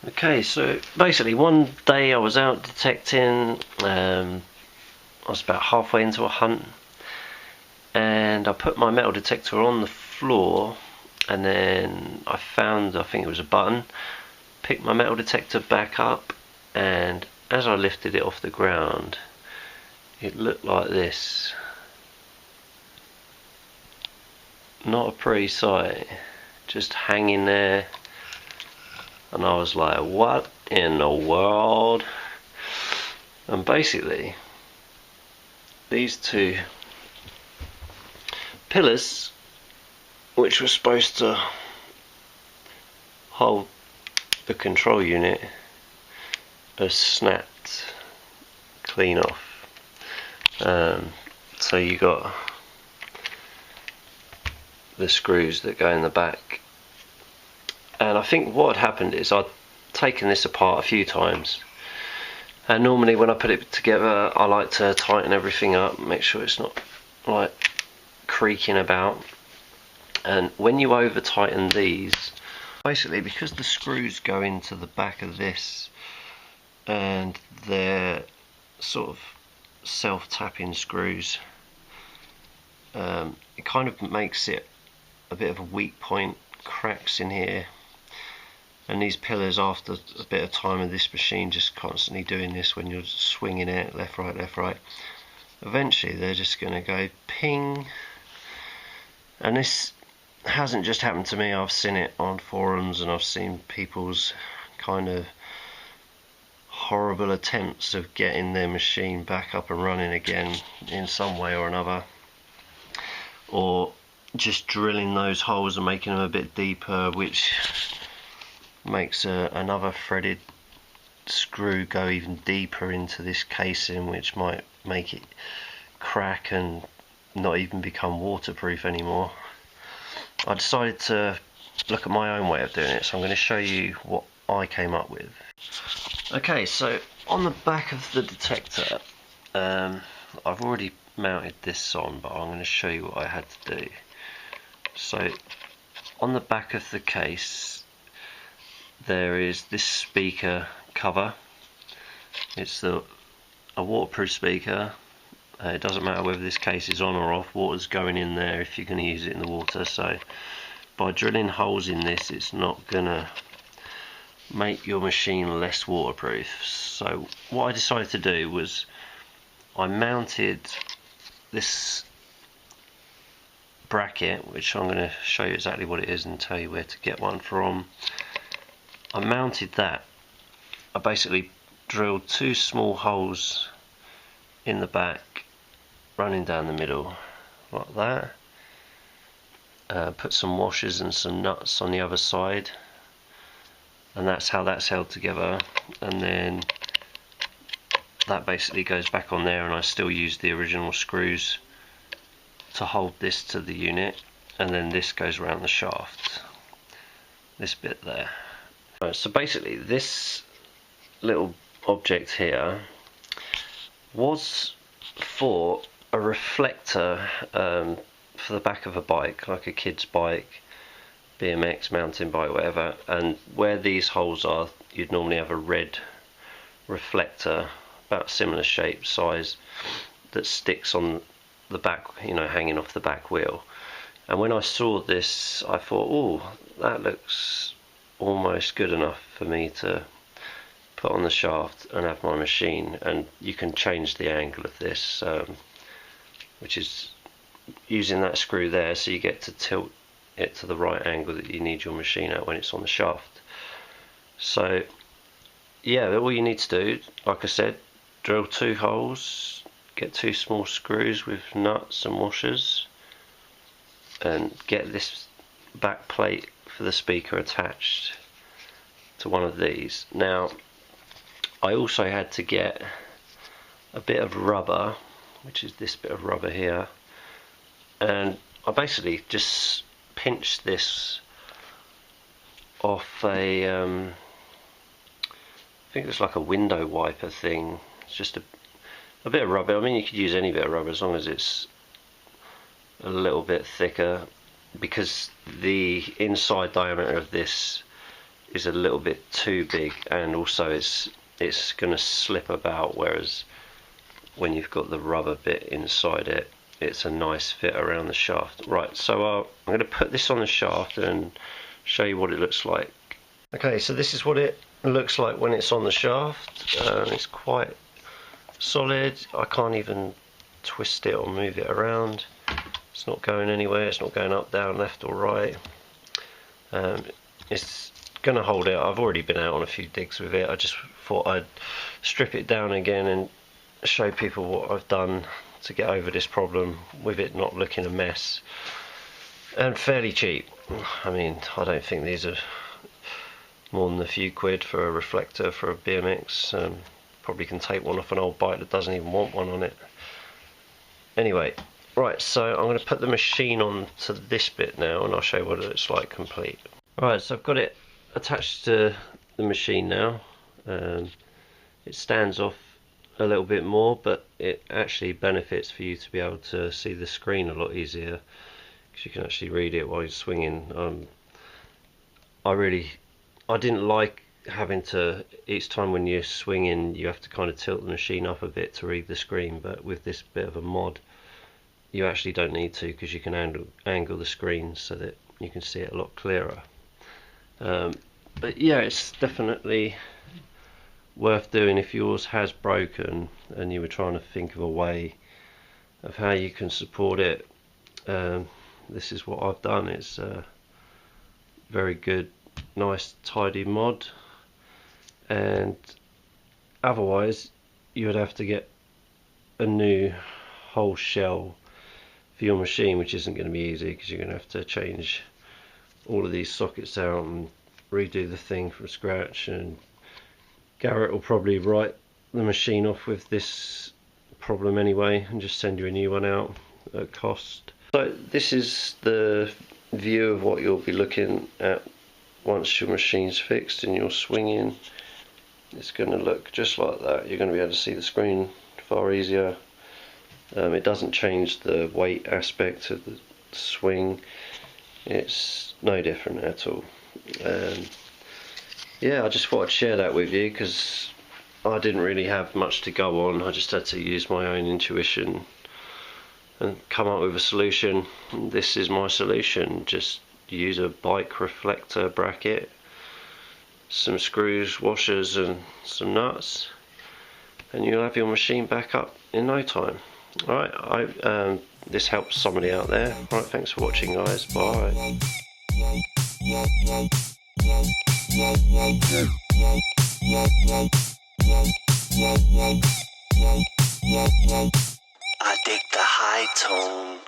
Okay, so basically one day I was out detecting, I was about halfway into a hunt, and I put my metal detector on the floor, and then I found, I think it was a button, picked my metal detector back up, and as I lifted it off the ground, it looked like this. Not a pretty sight, just hanging there. And I was like, what in the world? And basically, these two pillars, which were supposed to hold the control unit, are snapped clean off. So you got the screws that go in the back. And I think what had happened is I'd taken this apart a few times, and normally when I put it together I like to tighten everything up, make sure it's not like creaking about. And when you over tighten these, basically because the screws go into the back of this and they're sort of self-tapping screws, it kind of makes it a bit of a weak point, cracks in here. And these pillars, after a bit of time of this machine just constantly doing this, when you're swinging it left right, eventually they're just going to go ping. And this hasn't just happened to me, I've seen it on forums, and I've seen people's kind of horrible attempts of getting their machine back up and running again in some way or another, or just drilling those holes and making them a bit deeper, which makes another threaded screw go even deeper into this casing, which might make it crack and not even become waterproof anymore. I decided to look at my own way of doing it, so I'm going to show you what I came up with. Okay, so on the back of the detector, I've already mounted this on, but I'm going to show you what I had to do. So on the back of the case there is this speaker cover. It's a waterproof speaker. It doesn't matter whether this case is on or off, water's going in there if you're going to use it in the water. So by drilling holes in this, it's not going to make your machine less waterproof. So what I decided to do was I mounted this bracket, which I'm going to show you exactly what it is and tell you where to get one from. I mounted that. I basically drilled two small holes in the back, running down the middle like that. Put some washers and some nuts on the other side, and that's how that's held together. And then that basically goes back on there, and I still use the original screws to hold this to the unit, and then this goes around the shaft, this bit there. So basically this little object here was for a reflector for the back of a bike, like a kid's bike, BMX, mountain bike, whatever. And where these holes are, you'd normally have a red reflector, about similar shape, size, that sticks on the back, you know, hanging off the back wheel. And when I saw this, I thought, oh, that looks almost good enough for me to put on the shaft and have my machine. And you can change the angle of this, which is using that screw there, so you get to tilt it to the right angle that you need your machine at when it's on the shaft. So yeah, all you need to do, like I said, drill two holes, get two small screws with nuts and washers, and get this back plate for the speaker attached to one of these. Now I also had to get a bit of rubber, which is this bit of rubber here, and I basically just pinched this off a I think it's like a window wiper thing. It's just a bit of rubber. I mean, you could use any bit of rubber as long as it's a little bit thicker, because the inside diameter of this is a little bit too big, and also it's going to slip about, whereas when you've got the rubber bit inside it, it's a nice fit around the shaft. Right, so I'm going to put this on the shaft and show you what it looks like. Okay, so this is what it looks like when it's on the shaft. It's quite solid. I can't even twist it or move it around. It's not going anywhere. It's not going up, down, left or right. It's going to hold out. I've already been out on a few digs with it. I just thought I'd strip it down again and show people what I've done to get over this problem with it not looking a mess. And fairly cheap. I mean, I don't think these are more than a few quid for a reflector for a BMX. Probably can take one off an old bike that doesn't even want one on it. Anyway, right, so I'm going to put the machine on to this bit now, and I'll show you what it looks like complete. Right, so I've got it attached to the machine now. It stands off a little bit more, but it actually benefits for you to be able to see the screen a lot easier, because you can actually read it while you're swinging. I didn't like having to, each time when you're swinging, you have to kind of tilt the machine up a bit to read the screen, but with this bit of a mod, you actually don't need to, because you can angle the screen so that you can see it a lot clearer. But yeah, it's definitely worth doing if yours has broken and you were trying to think of a way of how you can support it. This is what I've done. It's a very good, nice, tidy mod, and otherwise you would have to get a new whole shell for your machine, which isn't going to be easy, because you're going to have to change all of these sockets out and redo the thing from scratch, and Garrett will probably write the machine off with this problem anyway and just send you a new one out at cost. So this is the view of what you'll be looking at once your machine's fixed and you're swinging. It's going to look just like that. You're going to be able to see the screen far easier. It doesn't change the weight aspect of the swing. It's no different at all. Yeah, I just thought I'd share that with you, because I didn't really have much to go on. I just had to use my own intuition and come up with a solution. And this is my solution. Just use a bike reflector bracket, some screws, washers and some nuts, and you'll have your machine back up in no time. Alright, this helps somebody out there. Alright, thanks for watching, guys. Bye. I dig the high tone.